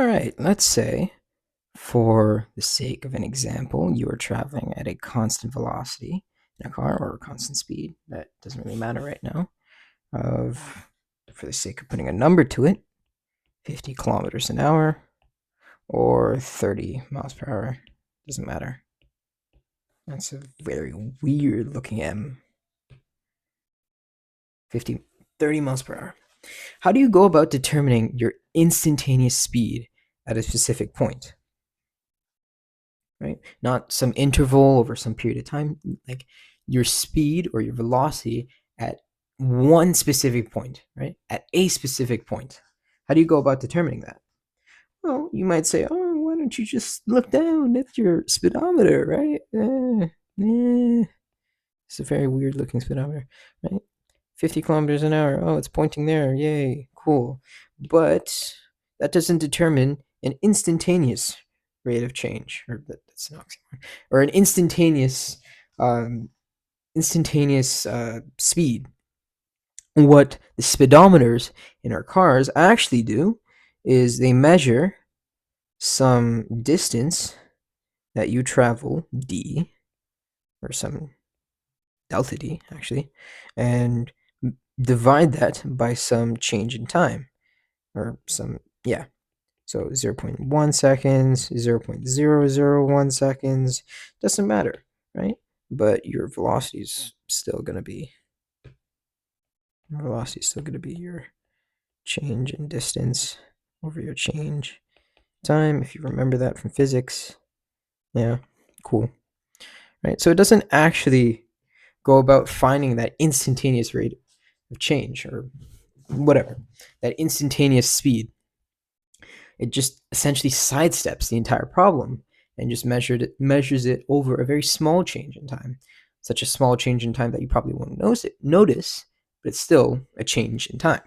right, let's say, for the sake of an example, you are traveling at a constant velocity in a car or a constant speed. That doesn't really matter right now. For the sake of putting a number to it, 50 kilometers an hour or 30 miles per hour. Doesn't matter. That's a very weird looking M. 50, 30 miles per hour. How do you go about determining your instantaneous speed at a specific point? Right? Not some interval over some period of time, like your speed or your velocity at one specific point, right? At a specific point. How do you go about determining that? Well, you might say, oh, why don't you just look down at your speedometer, right? It's a very weird looking speedometer, right? 50 kilometers an hour. Oh, it's pointing there. Yay, cool. But that doesn't determine an instantaneous rate of change, or that's an oxymoron, or an instantaneous speed. What the speedometers in our cars actually do is they measure some distance that you travel, d, or some delta d actually, and divide that by some change in time, or some, yeah. So 0.1 seconds, 0.001 seconds, doesn't matter, right? But your velocity is still going to be your change in distance over your change time, if you remember that from physics. Yeah, cool. Right, so it doesn't actually go about finding that instantaneous rate of change, or whatever, that instantaneous speed. It just essentially sidesteps the entire problem and just measures it over a very small change in time. Such a small change in time that you probably won't notice, but it's still a change in time.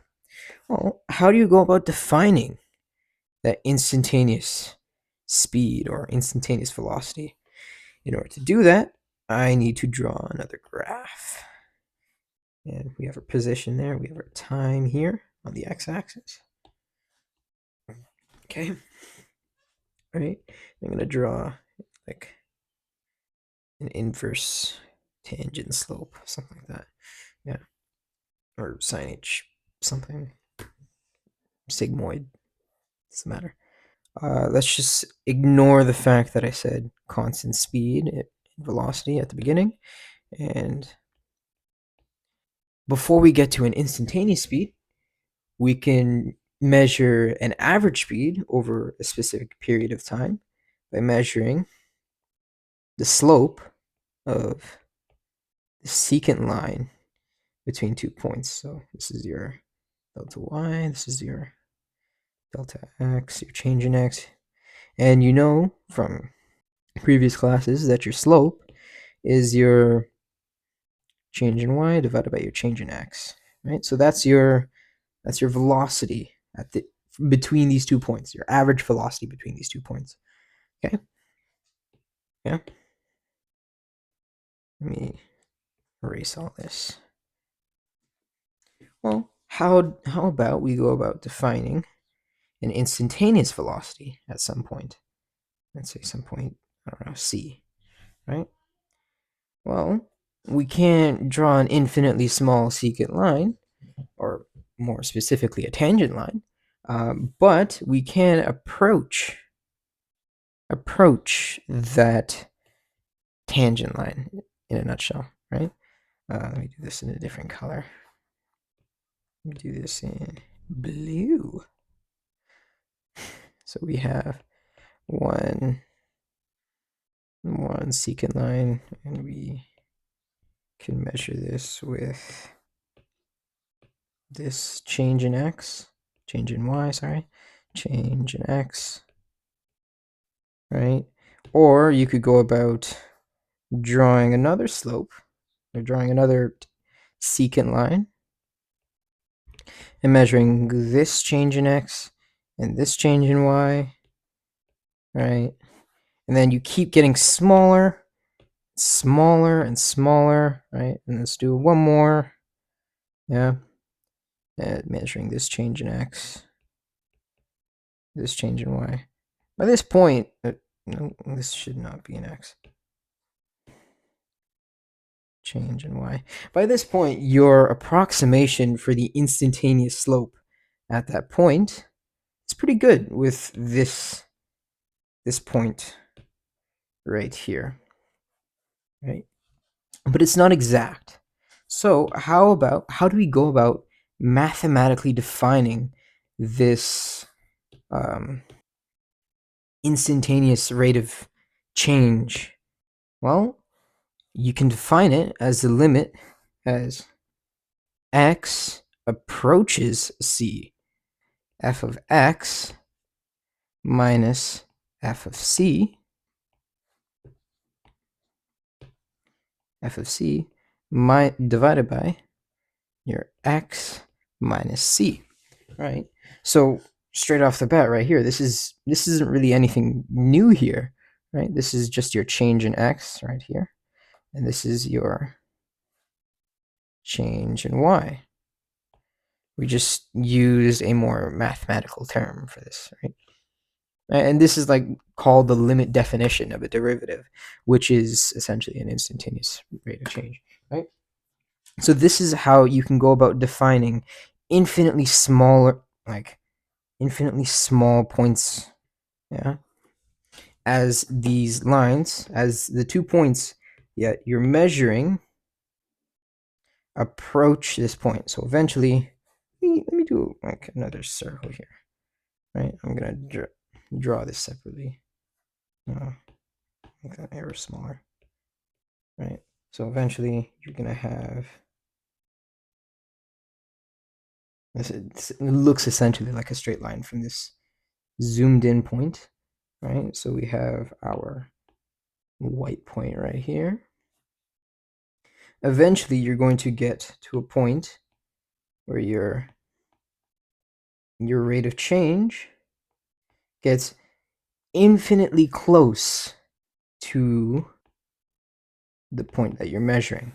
Well, how do you go about defining that instantaneous speed or instantaneous velocity? In order to do that, I need to draw another graph. And we have our position there. We have our time here on the x-axis. Okay. All right. I'm going to draw like an inverse tangent slope, something like that. Yeah. Or sine h something. Sigmoid. Doesn't matter. Let's just ignore the fact that I said constant speed and velocity at the beginning. And before we get to an instantaneous speed, we can measure an average speed over a specific period of time by measuring the slope of the secant line between 2 points. So this is your delta y, this is your delta x, your change in x. And you know from previous classes that your slope is your change in y divided by your change in x, right? So that's your velocity at the between these 2 points, your average velocity between these 2 points. Okay? Yeah. Let me erase all this. Well, how about we go about defining an instantaneous velocity at some point? Let's say some point, I don't know, c, right? Well, we can't draw an infinitely small secant line, or more specifically a tangent line, but we can approach that tangent line in a nutshell, right? Let me do this in a different color. Let me do this in blue. So we have one secant line, and we can measure this with this change in x, change in y, sorry, change in x, right? Or you could go about drawing another slope, or drawing another secant line, and measuring this change in x and this change in y, right? And then you keep getting smaller, smaller, and smaller, right? And let's do one more, yeah, and measuring this change in x this change in y. By this point, no, this should not be an x. Change in y. By this point, your approximation for the instantaneous slope at that point is pretty good with this point right here, right? But it's not exact. So how do we go about mathematically defining this instantaneous rate of change? Well, you can define it as the limit as x approaches c, f of x minus f of c, divided by your x minus c, right? So straight off the bat right here, this isn't really anything new here, right? This is just your change in x right here, and this is your change in y. We just use a more mathematical term for this, right? And this is like called the limit definition of a derivative, which is essentially an instantaneous rate of change, right? So this is how you can go about defining infinitely smaller, like infinitely small points, yeah, as these lines, as the 2 points that you're measuring approach this point. So eventually, let me do like another circle here, right? I'm gonna draw this separately. Make that error smaller, right? So eventually, you're gonna have this. It looks essentially like a straight line from this zoomed in point, right? So we have our white point right here. Eventually, you're going to get to a point where your rate of change gets infinitely close to the point that you're measuring.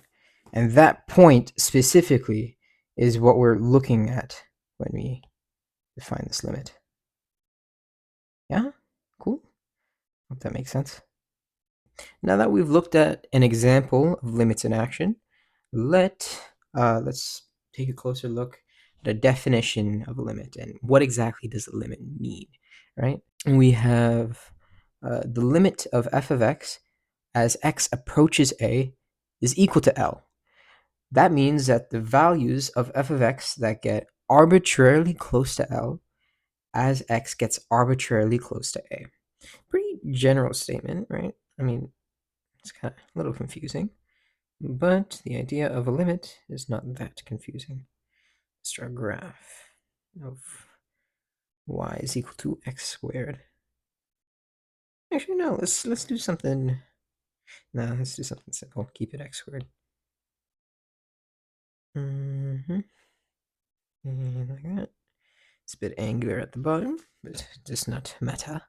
And that point specifically is what we're looking at when we define this limit. Yeah? Cool. Hope that makes sense. Now that we've looked at an example of limits in action, let's take a closer look at a definition of a limit and what exactly does a limit mean, right? And we have the limit of f of x as x approaches a is equal to L. That means that the values of f of x that get arbitrarily close to L as x gets arbitrarily close to a. Pretty general statement, right? I mean, it's kind of a little confusing, but the idea of a limit is not that confusing. Let's draw a graph of y is equal to x squared. Actually, no, let's do something. No, let's do something simple. Keep it x squared. And like that. It's a bit angular at the bottom, but it does not matter.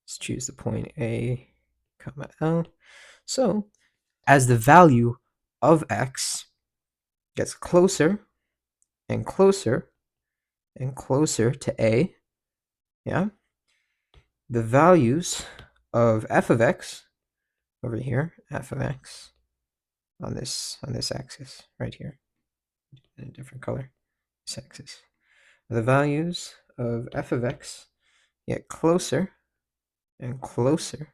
Let's choose the point A, comma L. So, as the value of x gets closer and closer and closer to A, yeah, the values of f of x over here, f of x on this axis right here, in a different color, this axis. The values of f of x get closer and closer.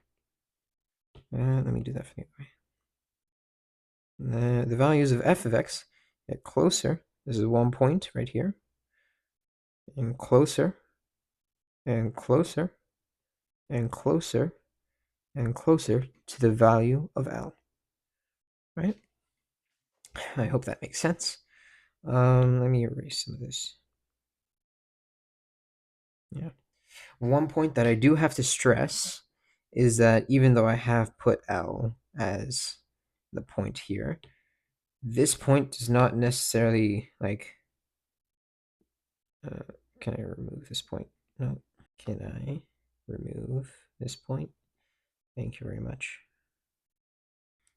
Let me do that for you. The values of f of x get closer. This is 1 point right here. And closer and closer and closer and closer to the value of L. Right? I hope that makes sense. Let me erase some of this. Yeah. One point that I do have to stress is that even though I have put L as the point here, this point does not necessarily like. Can I remove this point? No. Can I remove this point? Thank you very much.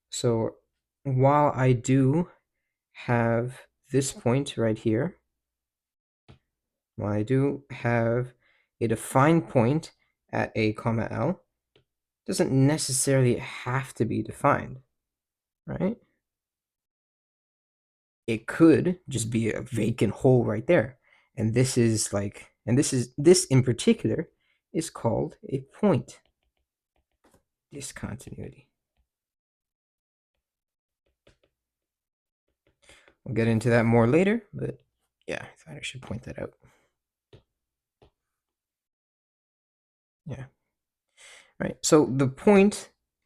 So while I do have this point right here, while I do have a defined point at a comma L doesn't necessarily have to be defined, right? It could just be a vacant hole right there. And this in particular is called a point discontinuity. We'll get into that more later, but yeah, I thought I should point that out. Yeah. Right. So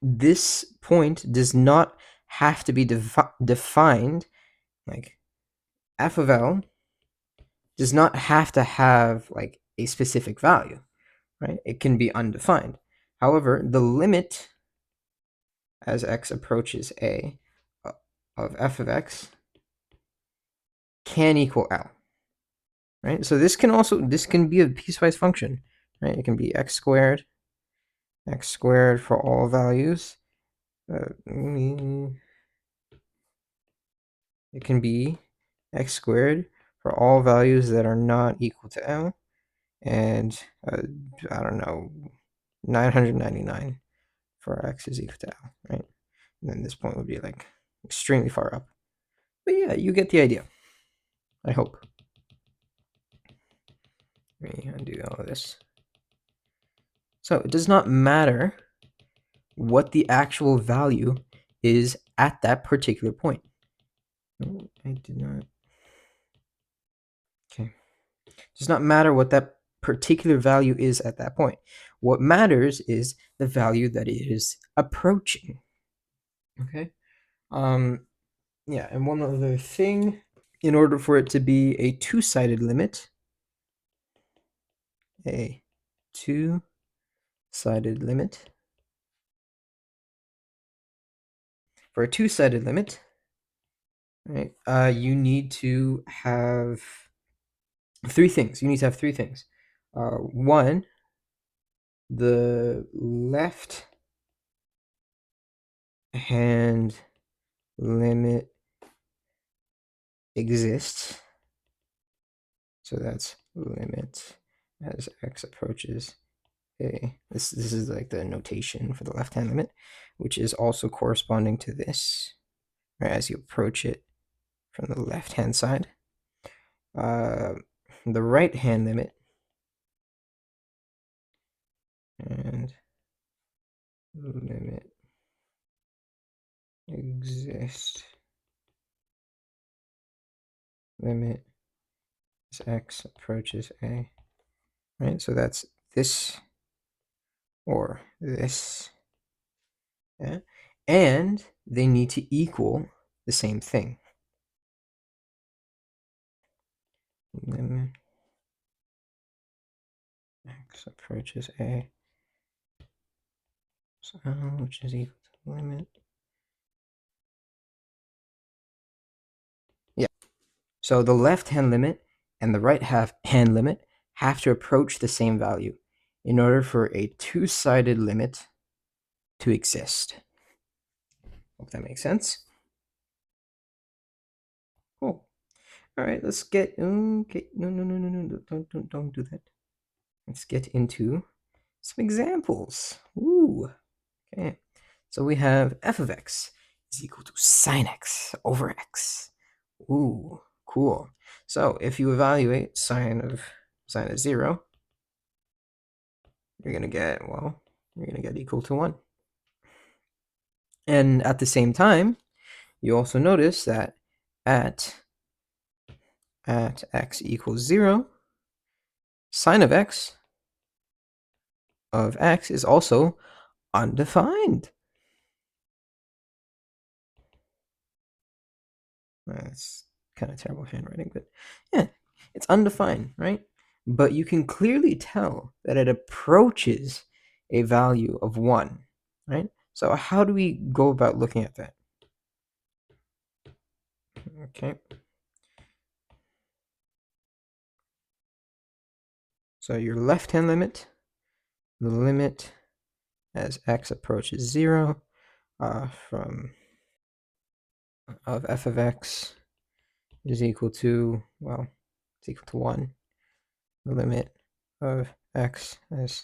this point does not have to be defined. Like f of L does not have to have like a specific value, right? It can be undefined. However, the limit as x approaches a of f of x can equal L, right? So this can be a piecewise function, right? It can be x squared for all values. It can be x squared for all values that are not equal to L, and I don't know, 999 for x is equal to L, right? And then this point would be like extremely far up. But yeah, you get the idea. I hope. Let me undo all of this. So it does not matter what the actual value is at that particular point. No, I did not. Okay. It does not matter what that particular value is at that point. What matters is the value that it is approaching. Okay. Yeah, and one other thing, in order for it to be a two-sided limit, a two-sided limit, for a two-sided limit, right, you need to have three things. You need to have three things. One, the left hand limit exists. So that's limit as x approaches a. This is like the notation for the left hand limit, which is also corresponding to this, right, as you approach it from the left hand side. The right hand limit and limit exist. Limit as x approaches a. Right, so that's this or this. Yeah, and they need to equal the same thing. Limit x approaches a, so which is equal to limit. Yeah. So the left hand limit and the right hand limit have to approach the same value in order for a two-sided limit to exist. Hope that makes sense. Cool. All right, let's get okay. No, don't do that. Let's get into some examples. Ooh. Okay. So we have f of x is equal to sine x over x. Ooh, cool. So if you evaluate sine of 0, you're gonna get equal to 1. And at the same time, you also notice that at x equals 0, sine of x is also undefined. That's kind of terrible handwriting, but yeah, it's undefined, right? But you can clearly tell that it approaches a value of 1, right? So how do we go about looking at that? Okay. So your left-hand limit, the limit as x approaches 0 from of f of x is equal to, well, it's equal to 1. The limit of x as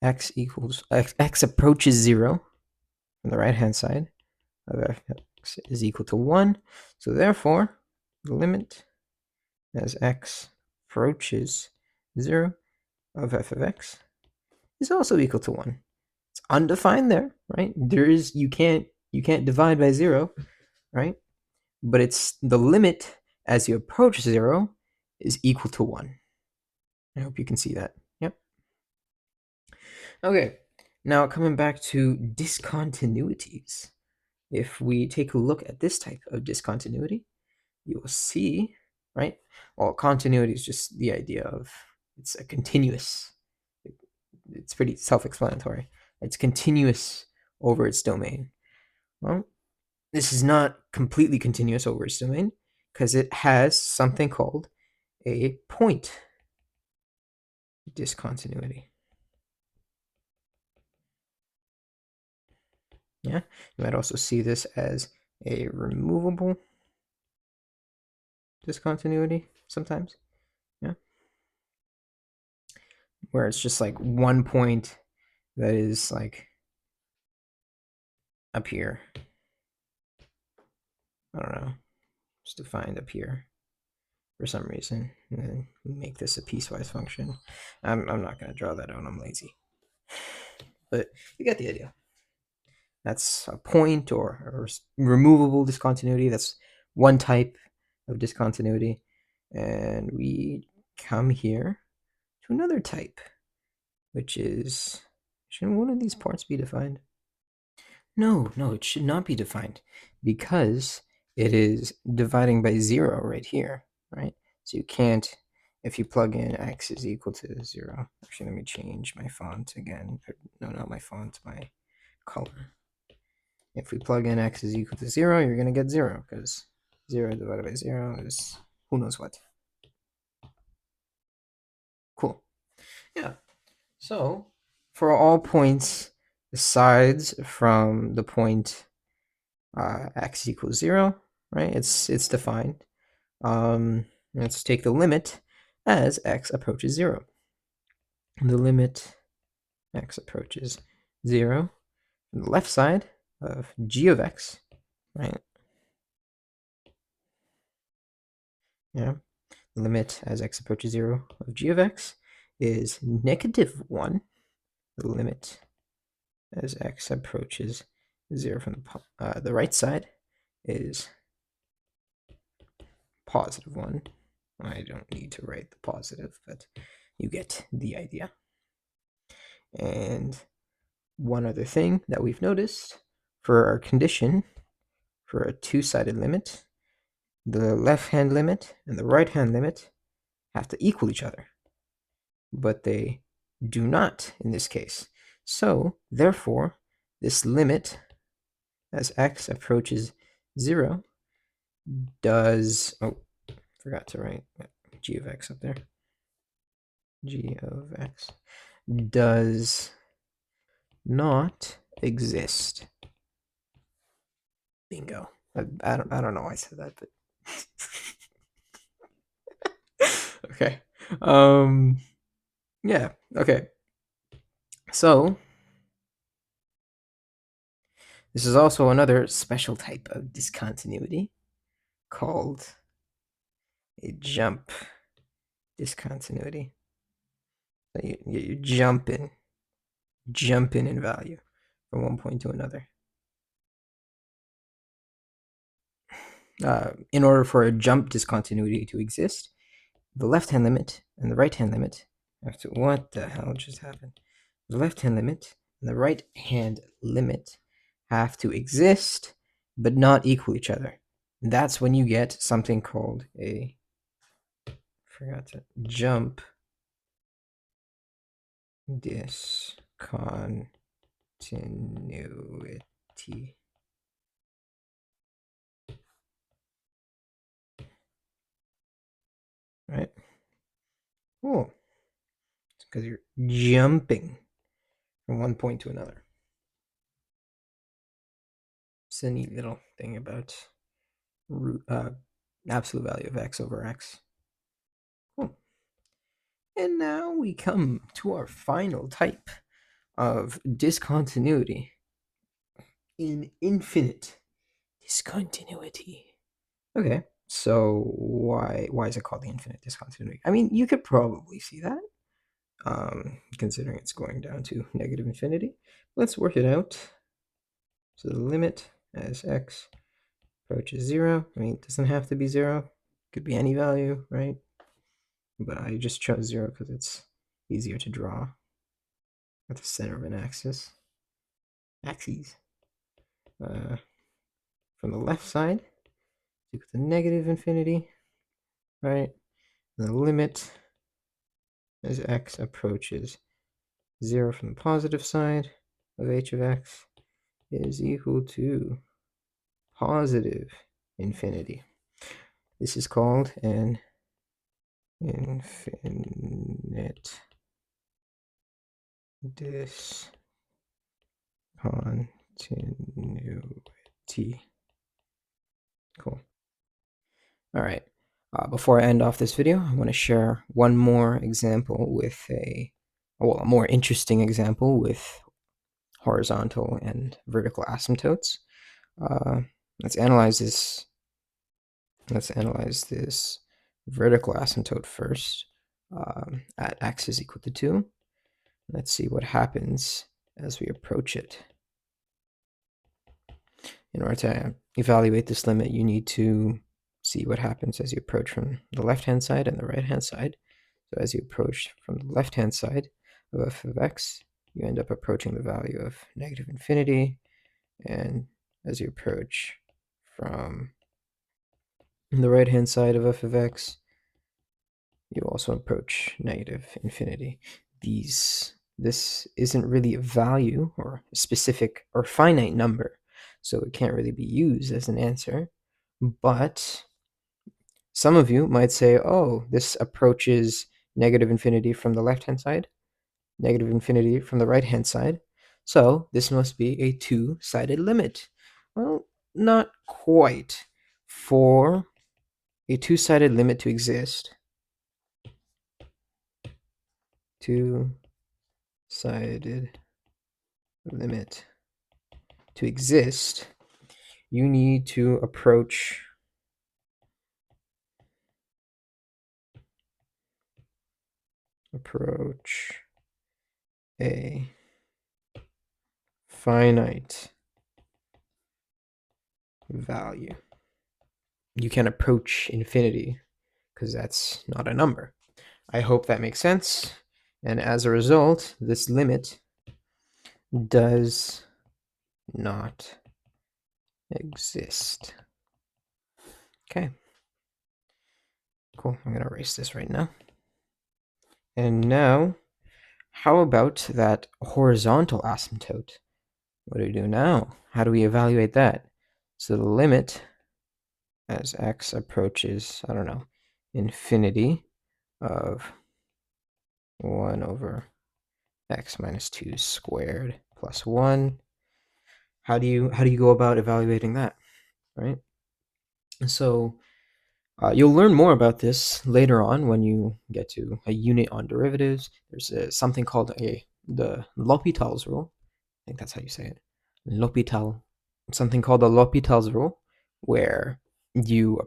x equals x approaches 0 on the right hand side of f(x) is equal to 1. So therefore, the limit as x approaches 0 of f of x is also equal to 1. It's undefined there, right? You can't divide by 0, right? But it's the limit as you approach 0 is equal to 1. I hope you can see that. Yep. Okay, now coming back to discontinuities. If we take a look at this type of discontinuity, you will see, right? Well, continuity is just the idea of it's a continuous. It's pretty self-explanatory. It's continuous over its domain. Well, this is not completely continuous over its domain because it has something called a point discontinuity. Yeah, you might also see this as a removable discontinuity sometimes. Yeah, where it's just like one point that is like up here. I don't know, just defined up here for some reason, and then we make this a piecewise function. I'm not going to draw that out. I'm lazy, but you get the idea. That's a point or removable discontinuity. That's one type of discontinuity. And we come here to another type, which is, shouldn't one of these parts be defined? No, it should not be defined because it is dividing by 0 right here, right? So you can't, if you plug in x is equal to 0. Actually, let me change my font again. No, not my font, my color. If we plug in x is equal to 0, you're going to get 0 because 0 divided by 0 is who knows what. Cool. Yeah. So for all points, besides from the point x equals 0, right? It's defined. Let's take the limit as x approaches 0. The limit x approaches 0 on the left side of g of x, right? Yeah. The limit as x approaches 0 of g of x is -1. The limit as x approaches 0 from the right side is +1. I don't need to write the positive, but you get the idea. And one other thing that we've noticed for our condition for a two-sided limit, the left-hand limit and the right-hand limit have to equal each other, but they do not in this case. So therefore, this limit as x approaches 0 does, forgot to write g of x up there. G of x does not exist. Bingo. I don't know why I said that, but okay. Yeah, okay. So this is also another special type of discontinuity called a jump discontinuity. So you jump in value from one point to another. In order for a jump discontinuity to exist, the left-hand limit and the right-hand limit have to, what the hell just happened? The left-hand limit and the right-hand limit have to exist but not equal each other. And that's when you get something called a, jump discontinuity. Right? Cool. It's because you're jumping from one point to another. It's a neat little thing about absolute value of x over x. Cool. And now we come to our final type of discontinuity in infinite discontinuity. Okay, so why is it called the infinite discontinuity? I mean, you could probably see that, considering it's going down to negative infinity. Let's work it out. So the limit as x approaches 0. I mean, it doesn't have to be 0. It could be any value, right? But I just chose 0 because it's easier to draw at the center of an axis. From the left side, equal to negative infinity, right? And the limit as x approaches 0 from the positive side of h of x is equal to positive infinity. This is called an infinite discontinuity. Cool. All right. Before I end off this video, I want to share one more example with a more interesting example with horizontal and vertical asymptotes. Let's analyze this. Let's analyze this vertical asymptote first at x is equal to 2. Let's see what happens as we approach it. In order to evaluate this limit, you need to see what happens as you approach from the left-hand side and the right-hand side. So as you approach from the left-hand side of f of x, you end up approaching the value of negative infinity. And as you approach from the right-hand side of f of x, you also approach negative infinity. This isn't really a value or a specific or finite number, so it can't really be used as an answer. But some of you might say, oh, this approaches negative infinity from the left-hand side, negative infinity from the right-hand side, so this must be a two-sided limit. Well, not quite. For a two-sided limit to exist, two-sided limit to exist, you need to approach a finite value. You can approach infinity because that's not a number. I hope that makes sense. And as a result, this limit does not exist. Okay. Cool. I'm going to erase this right now. And now, how about that horizontal asymptote? What do we do now? How do we evaluate that? So the limit as x approaches, I don't know, infinity of 1 over x minus 2 squared plus 1. How do you go about evaluating that, right? So you'll learn more about this later on when you get to a unit on derivatives. There's something called the L'Hopital's rule. I think that's how you say it. L'Hopital. Something called the L'Hopital's rule, where you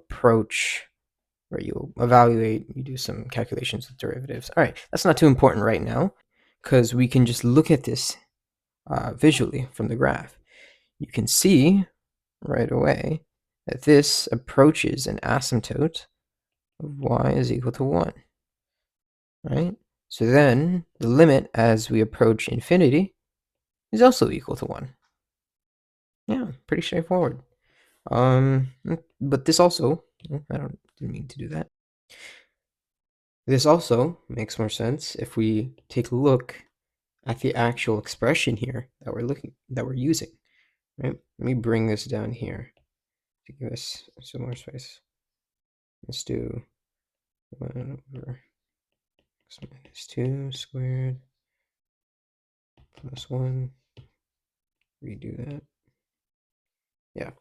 evaluate, you do some calculations with derivatives. All right, that's not too important right now because we can just look at this visually from the graph. You can see right away that this approaches an asymptote of y is equal to 1, right? So then the limit as we approach infinity is also equal to 1. Yeah, pretty straightforward. But this also, didn't mean to do that. This also makes more sense if we take a look at the actual expression here that we're using, right? Let me bring this down here to give us some more space. Let's do 1 over x minus 2 squared plus 1. Redo that. Yeah.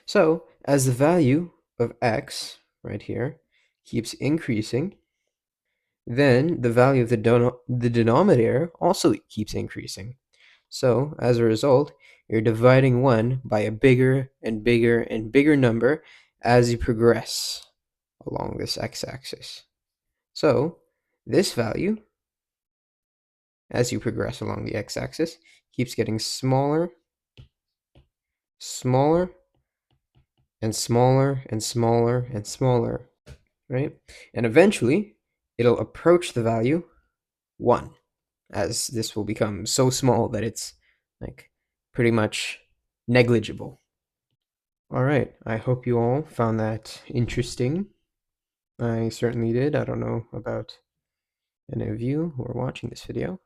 So as the value of x right here keeps increasing, then the value of the denominator also keeps increasing. So as a result, you're dividing 1 by a bigger and bigger and bigger number as you progress along this x-axis. So this value, as you progress along the x-axis, keeps getting smaller, smaller, and smaller, and smaller, and smaller, right? And eventually, it'll approach the value 1, as this will become so small that it's like pretty much negligible. All right, I hope you all found that interesting. I certainly did. I don't know about any of you who are watching this video,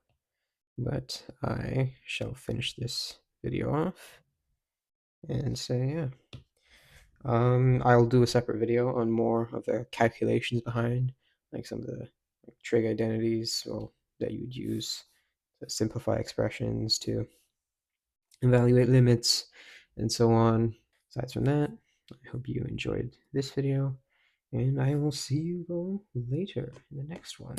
but I shall finish this video off and say, yeah. I'll do a separate video on more of the calculations behind, like some of the trig identities that you would use to simplify expressions, to evaluate limits, and so on. Aside from that, I hope you enjoyed this video, and I will see you all later in the next one.